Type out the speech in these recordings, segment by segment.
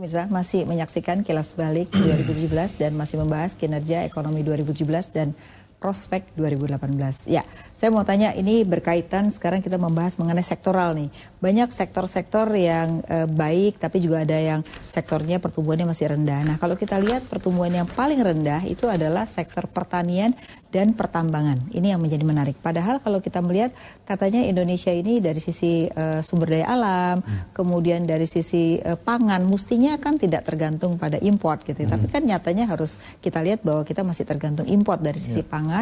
Pemirsa masih menyaksikan Kilas Balik 2017 dan masih membahas kinerja ekonomi 2017 dan prospek 2018. Ya, saya mau tanya, ini berkaitan sekarang kita membahas mengenai sektoral nih. Banyak sektor-sektor yang baik, tapi juga ada yang sektornya pertumbuhannya masih rendah. Nah, kalau kita lihat pertumbuhan yang paling rendah itu adalah sektor pertanian dan pertambangan. Ini yang menjadi menarik. Padahal kalau kita melihat katanya Indonesia ini dari sisi sumber daya alam, kemudian dari sisi pangan, mestinya kan tidak tergantung pada import gitu. Tapi kan nyatanya harus kita lihat bahwa kita masih tergantung import dari sisi pangan.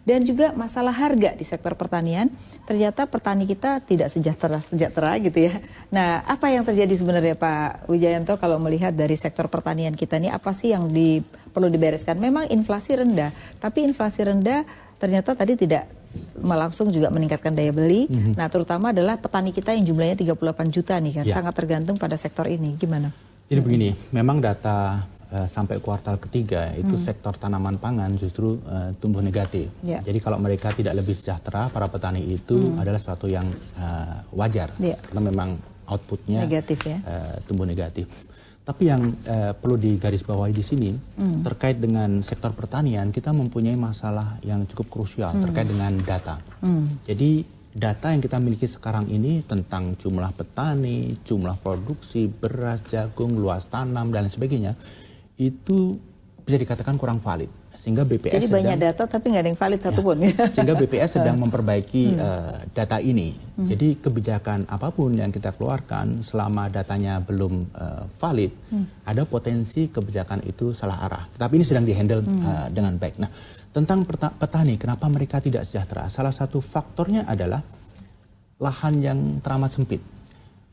Dan juga masalah harga di sektor pertanian, ternyata petani kita tidak sejahtera gitu ya. Nah, apa yang terjadi sebenarnya Pak Wijayanto kalau melihat dari sektor pertanian kita ini, apa sih yang perlu dibereskan? Memang inflasi rendah, tapi inflasi rendah ternyata tadi tidak langsung juga meningkatkan daya beli. Nah, terutama adalah petani kita yang jumlahnya 38 juta nih kan, sangat tergantung pada sektor ini. Gimana? Jadi begini, memang data sampai kuartal ketiga itu sektor tanaman pangan justru tumbuh negatif. Jadi kalau mereka tidak lebih sejahtera, para petani itu adalah sesuatu yang wajar, karena memang outputnya negatif, tumbuh negatif. Tapi yang perlu digarisbawahi di sini terkait dengan sektor pertanian, kita mempunyai masalah yang cukup krusial terkait dengan data. Jadi data yang kita miliki sekarang ini tentang jumlah petani, jumlah produksi, beras, jagung, luas tanam, dan lain sebagainya, itu bisa dikatakan kurang valid. Sehingga BPS jadi banyak data tapi nggak ada yang valid satupun. Sehingga BPS sedang memperbaiki data ini. Jadi kebijakan apapun yang kita keluarkan selama datanya belum valid, ada potensi kebijakan itu salah arah. Tapi ini sedang dihandle dengan baik. Nah, tentang petani, kenapa mereka tidak sejahtera? Salah satu faktornya adalah lahan yang teramat sempit.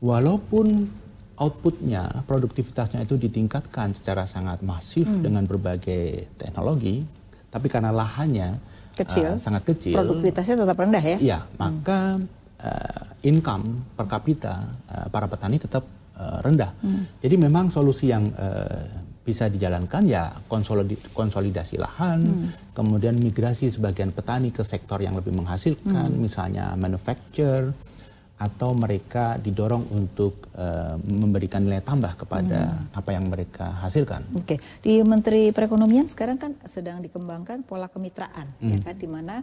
Walaupun outputnya, produktivitasnya itu ditingkatkan secara sangat masif dengan berbagai teknologi, tapi karena lahannya sangat kecil, produktivitasnya tetap rendah ya? Iya, maka income per kapita para petani tetap rendah. Jadi memang solusi yang bisa dijalankan ya konsolidasi lahan, kemudian migrasi sebagian petani ke sektor yang lebih menghasilkan, misalnya manufacture, atau mereka didorong untuk memberikan nilai tambah kepada apa yang mereka hasilkan. Oke, di Menteri Perekonomian sekarang kan sedang dikembangkan pola kemitraan, ya kan, di mana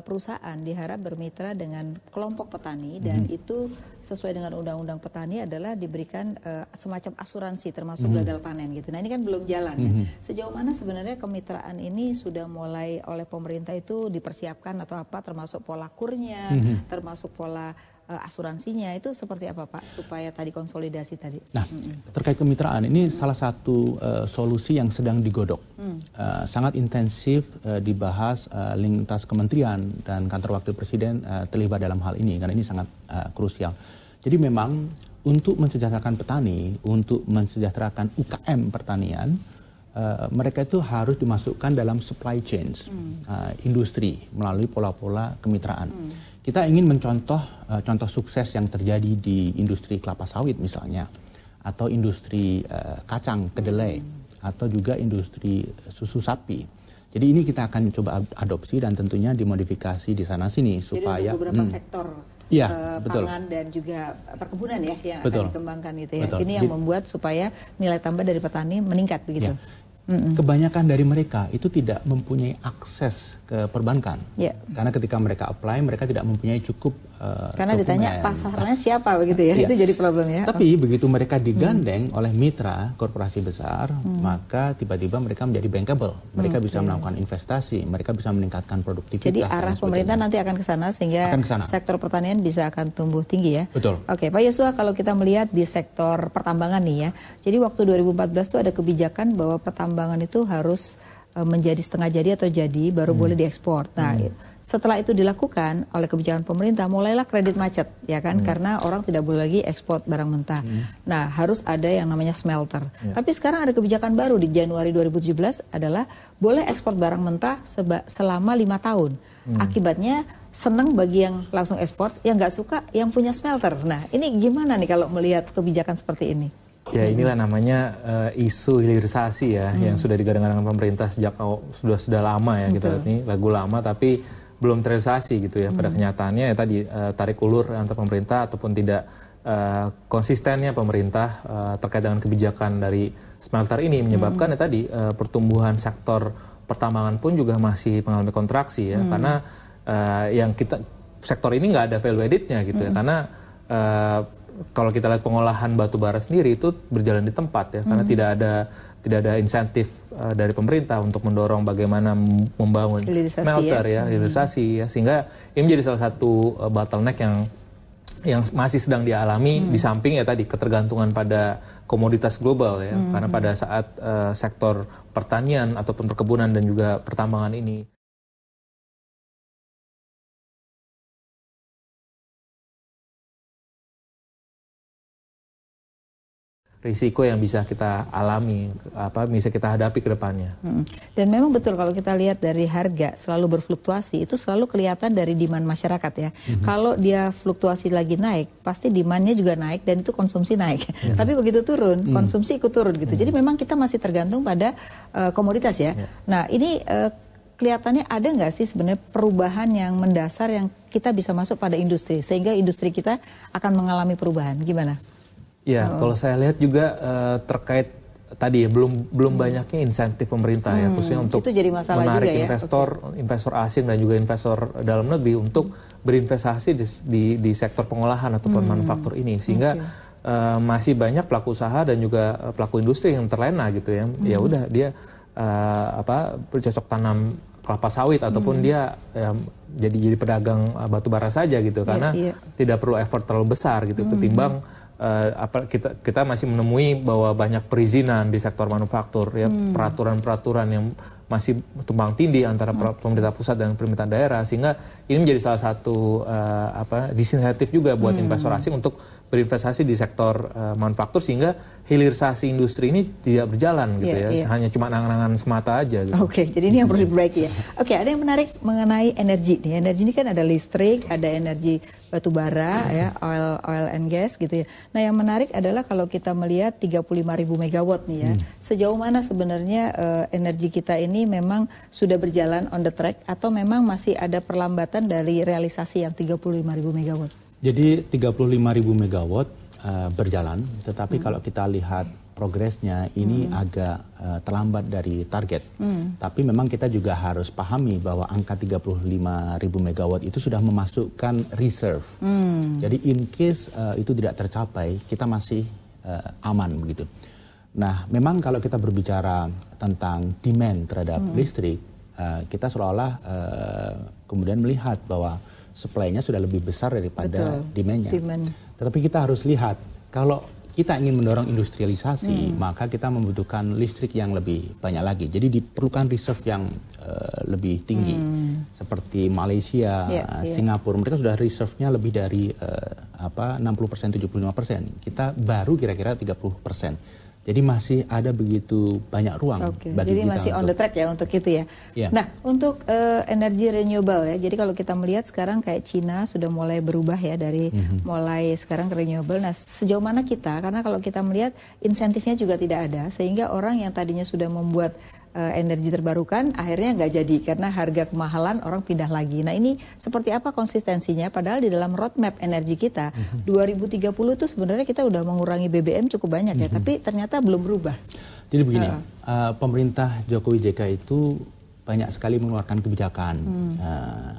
perusahaan diharap bermitra dengan kelompok petani dan itu sesuai dengan undang-undang petani adalah diberikan semacam asuransi termasuk gagal panen gitu. Nah, ini kan belum jalan ya. Sejauh mana sebenarnya kemitraan ini sudah mulai oleh pemerintah itu dipersiapkan atau apa, termasuk pola kurnya, termasuk pola asuransinya, itu seperti apa Pak supaya tadi konsolidasi tadi? Nah, terkait kemitraan ini salah satu solusi yang sedang digodok. Sangat intensif dibahas lintas kementerian dan kantor wakil presiden terlibat dalam hal ini karena ini sangat krusial. Jadi memang untuk mensejahterakan petani, untuk mensejahterakan UKM pertanian, mereka itu harus dimasukkan dalam supply chains industri melalui pola-pola kemitraan. Kita ingin mencontoh contoh sukses yang terjadi di industri kelapa sawit misalnya, atau industri kacang kedelai, atau juga industri susu sapi. Jadi ini kita akan coba adopsi dan tentunya dimodifikasi di sana sini supaya untuk beberapa sektor pangan dan juga perkebunan ya yang akan dikembangkan itu ya. Ini yang membuat supaya nilai tambah dari petani meningkat begitu. Kebanyakan dari mereka itu tidak mempunyai akses ke perbankan, karena ketika mereka apply mereka tidak mempunyai cukup karena ditanya pasarnya siapa begitu ya, itu jadi problem ya. Tapi begitu mereka digandeng oleh mitra korporasi besar, maka tiba-tiba mereka menjadi bankable, mereka bisa melakukan investasi, mereka bisa meningkatkan produktivitas. Jadi arah pemerintah nanti akan ke sana sehingga sektor pertanian bisa akan tumbuh tinggi ya. Betul. Oke, Pak Yosua, kalau kita melihat di sektor pertambangan nih ya, jadi waktu 2014 tuh ada kebijakan bahwa pertambangan itu harus menjadi setengah jadi atau jadi baru boleh diekspor. Nah, setelah itu dilakukan oleh kebijakan pemerintah, mulailah kredit macet, ya kan? Karena orang tidak boleh lagi ekspor barang mentah. Nah, harus ada yang namanya smelter. Tapi sekarang ada kebijakan baru di Januari 2017 adalah boleh ekspor barang mentah selama 5 tahun. Akibatnya senang bagi yang langsung ekspor, yang nggak suka yang punya smelter. Nah, ini gimana nih kalau melihat kebijakan seperti ini? Ya, inilah namanya isu hilirisasi ya, yang sudah digadang-gadang pemerintah sejak sudah lama ya. Kita lihat ini lagu lama tapi belum terrealisasi gitu ya. Pada kenyataannya ya tadi tarik ulur antar pemerintah ataupun tidak konsistennya pemerintah terkait dengan kebijakan dari smelter ini menyebabkan ya tadi pertumbuhan sektor pertambangan pun juga masih mengalami kontraksi ya, karena sektor ini nggak ada value added-nya gitu ya, karena kalau kita lihat pengolahan batu bara sendiri itu berjalan di tempat ya, karena tidak ada insentif dari pemerintah untuk mendorong bagaimana membangun smelter hilirisasi ya, sehingga ini menjadi salah satu bottleneck yang masih sedang dialami di samping ya tadi ketergantungan pada komoditas global ya, karena pada saat sektor pertanian ataupun perkebunan dan juga pertambangan ini risiko yang bisa kita alami, bisa kita hadapi ke depannya. Dan memang betul kalau kita lihat dari harga selalu berfluktuasi, itu selalu kelihatan dari demand masyarakat ya. Kalau dia fluktuasi lagi naik, pasti demandnya juga naik dan itu konsumsi naik. Tapi begitu turun, konsumsi ikut turun gitu. Jadi memang kita masih tergantung pada komoditas ya. Nah ini kelihatannya ada nggak sih sebenarnya perubahan yang mendasar yang kita bisa masuk pada industri, sehingga industri kita akan mengalami perubahan, gimana? Ya, kalau saya lihat juga terkait tadi ya belum banyaknya insentif pemerintah ya, khususnya untuk menarik investor asing dan juga investor dalam negeri untuk berinvestasi di sektor pengolahan ataupun manufaktur ini, sehingga masih banyak pelaku usaha dan juga pelaku industri yang terlena gitu ya. Ya udah dia bercocok tanam kelapa sawit ataupun dia jadi pedagang batu bara saja gitu, karena tidak perlu effort terlalu besar gitu ketimbang kita masih menemui bahwa banyak perizinan di sektor manufaktur ya, peraturan-peraturan yang masih tumpang tindih antara pemerintah pusat dan pemerintah daerah, sehingga ini menjadi salah satu disinsentif juga buat investor asing untuk berinvestasi di sektor manufaktur, sehingga hilirisasi industri ini tidak berjalan gitu hanya cuma angan-angan semata aja gitu. Oke, jadi ini yang perlu diperbaiki ya. Oke, ada yang menarik mengenai energi nih. Energi ini kan ada listrik, ada energi batu bara ya, oil and gas gitu ya. Nah, yang menarik adalah kalau kita melihat 35.000 megawatt nih ya. Sejauh mana sebenarnya energi kita ini memang sudah berjalan on the track atau memang masih ada perlambatan dari realisasi yang 35.000 megawatt? Jadi 35.000 megawatt berjalan, tetapi kalau kita lihat progresnya ini agak terlambat dari target. Tapi memang kita juga harus pahami bahwa angka 35.000 megawatt itu sudah memasukkan reserve. Jadi in case itu tidak tercapai, kita masih aman begitu. Nah, memang kalau kita berbicara tentang demand terhadap listrik, kita seolah-olah kemudian melihat bahwa supply-nya sudah lebih besar daripada demand-nya. Tetapi kita harus lihat, kalau kita ingin mendorong industrialisasi, maka kita membutuhkan listrik yang lebih banyak lagi. Jadi diperlukan reserve yang lebih tinggi. Seperti Malaysia, Singapura, mereka sudah reserve-nya lebih dari 60%, 75%. Kita baru kira-kira 30%. Jadi masih ada begitu banyak ruang bagi jadi kita masih on the track ya untuk itu ya. Nah, untuk energi renewable ya. Jadi kalau kita melihat sekarang kayak Cina sudah mulai berubah ya dari mulai sekarang ke renewable. Nah, sejauh mana kita? Karena kalau kita melihat insentifnya juga tidak ada, sehingga orang yang tadinya sudah membuat energi terbarukan akhirnya nggak jadi karena harga kemahalan, orang pindah lagi. Nah, ini seperti apa konsistensinya? Padahal di dalam roadmap energi kita 2030 itu sebenarnya kita udah mengurangi BBM cukup banyak ya, tapi ternyata belum berubah. Jadi begini, pemerintah Jokowi JK itu banyak sekali mengeluarkan kebijakan.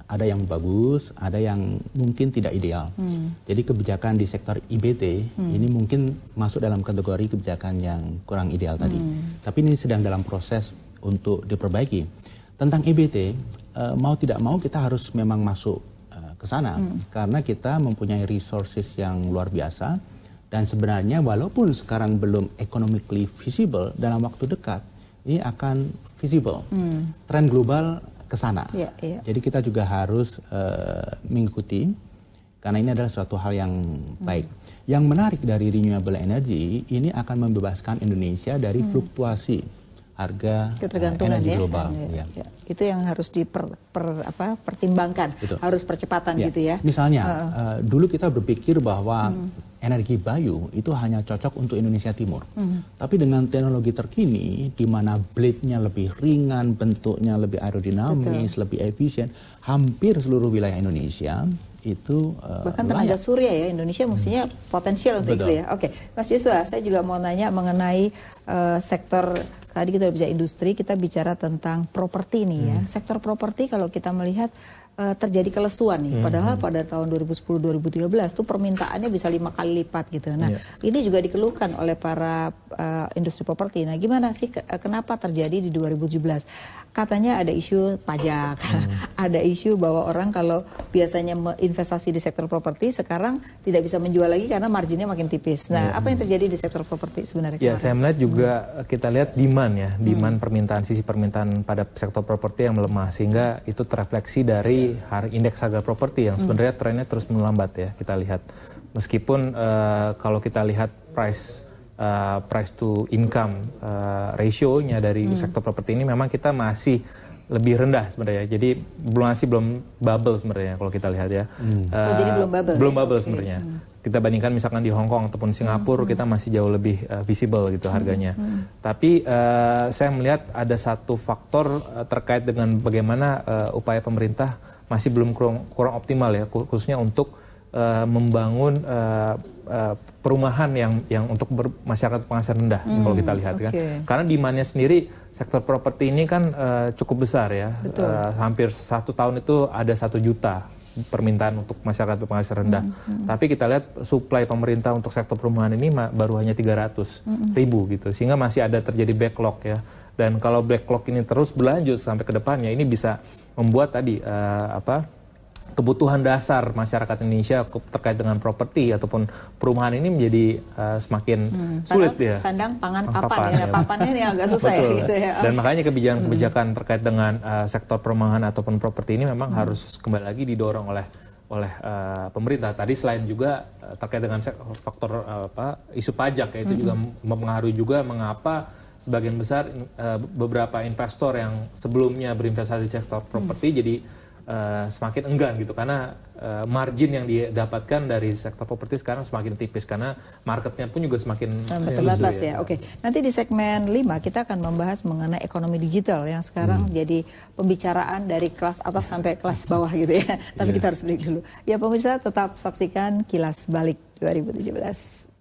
Ada yang bagus, ada yang mungkin tidak ideal. Jadi kebijakan di sektor IBT ini mungkin masuk dalam kategori kebijakan yang kurang ideal tadi. Tapi ini sedang dalam proses untuk diperbaiki. Tentang IBT, mau tidak mau kita harus memang masuk ke sana. Karena kita mempunyai resources yang luar biasa. Dan sebenarnya walaupun sekarang belum economically visible, dalam waktu dekat ini akan visible. Tren global ke sana. Jadi kita juga harus mengikuti, karena ini adalah suatu hal yang baik. Yang menarik dari renewable energy, ini akan membebaskan Indonesia dari fluktuasi harga energi global. Itu yang harus dipertimbangkan, harus percepatan gitu ya. Misalnya, dulu kita berpikir bahwa energi bayu itu hanya cocok untuk Indonesia Timur. Tapi dengan teknologi terkini, di mana blade-nya lebih ringan, bentuknya lebih aerodinamis, lebih efisien, hampir seluruh wilayah Indonesia itu bahkan tenaga surya ya, Indonesia mestinya potensial untuk itu ya. Oke, Mas Joshua, saya juga mau nanya mengenai sektor, tadi kita bicara industri, kita bicara tentang properti nih ya. Sektor properti kalau kita melihat terjadi kelesuan nih. Padahal pada tahun 2010-2013 tuh permintaannya bisa 5 kali lipat gitu. Nah, ini juga dikeluhkan oleh para industri properti. Nah, gimana sih kenapa terjadi di 2017? Katanya ada isu pajak, ada isu bahwa orang kalau biasanya investasi di sektor properti sekarang tidak bisa menjual lagi karena marginnya makin tipis. Nah, apa yang terjadi di sektor properti sebenarnya? Ya, saya melihat juga kita lihat demand ya, demand permintaan, sisi permintaan pada sektor properti yang melemah, sehingga itu terefleksi dari indeks harga properti yang sebenarnya trennya terus melambat ya, kita lihat. Meskipun kalau kita lihat price to income ratio-nya dari sektor properti ini memang kita masih lebih rendah sebenarnya. Jadi belum bubble sebenarnya kalau kita lihat ya. Jadi belum bubble. Belum bubble sebenarnya. Kita bandingkan misalkan di Hong Kong ataupun Singapura, kita masih jauh lebih visible gitu harganya. Tapi saya melihat ada satu faktor terkait dengan bagaimana upaya pemerintah masih belum kurang optimal ya, khususnya untuk membangun perumahan yang untuk masyarakat penghasilan rendah kalau kita lihat kan. Karena demandnya sendiri sektor properti ini kan cukup besar ya. Hampir 1 tahun itu ada 1 juta permintaan untuk masyarakat penghasilan rendah. Tapi kita lihat supply pemerintah untuk sektor perumahan ini baru hanya 300 ribu gitu. Sehingga masih ada terjadi backlog ya. Dan kalau backlog ini terus berlanjut sampai ke depannya, ini bisa membuat tadi kebutuhan dasar masyarakat Indonesia terkait dengan properti ataupun perumahan ini menjadi semakin sulit ya. Sandang, pangan, papan. Ya, papannya ini agak susah ya, gitu ya. Dan makanya kebijakan terkait dengan sektor perumahan ataupun properti ini memang harus kembali lagi didorong oleh pemerintah. Tadi selain juga terkait dengan faktor isu pajak ya, itu juga mempengaruhi juga mengapa sebagian besar beberapa investor yang sebelumnya berinvestasi di sektor properti jadi semakin enggan gitu, karena margin yang didapatkan dari sektor properti sekarang semakin tipis karena marketnya pun juga semakin terbatas ya. Oke, nanti di segmen 5 kita akan membahas mengenai ekonomi digital yang sekarang jadi pembicaraan dari kelas atas sampai kelas bawah gitu ya. Tapi kita harus break dulu. Ya pemirsa, tetap saksikan Kilas Balik 2017.